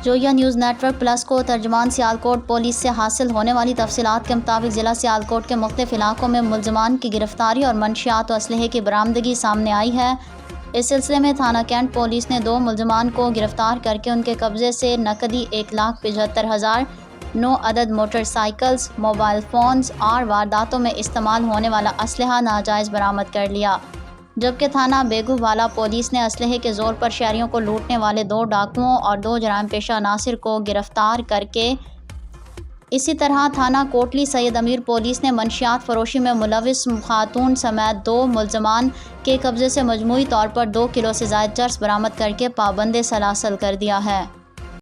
جویا news net work plus کو ترجمان Sialkot police سے حاصل ہونے والی تفصیلات کے مطابق ضلع سیالکوٹ کے مختلف علاقوں میں ملزمان کی گرفتاری اور منشیات و اسلحے کی برآمدگی سامنے آئی ہے۔ اس سلسلے میں تھانہ کینٹ پولیس نے 2 ملزمان کو گرفتار کر کے ان کے قبضے سے نقدی 1,75,000، 9 عدد موٹر سائیکلز، موبائل فونز اور وارداتوں میں استعمال ہونے والا اسلحہ ناجائز برآمد کر لیا، جبکہ تھانہ بیگو والا پولیس نے اسلحے کے زور پر شہریوں کو لوٹنے والے 2 ڈاکوؤں اور 2 جرائم پیشہ عناصر کو گرفتار کر کے اسی طرح تھانہ کوٹلی سید امیر پولیس نے منشیات فروشی میں ملوث خاتون سمیت 2 ملزمان کے قبضے سے مجموعی طور پر 2 کلو سے زائد چرس برآمد کر کے پابند سلاسل کر دیا ہے۔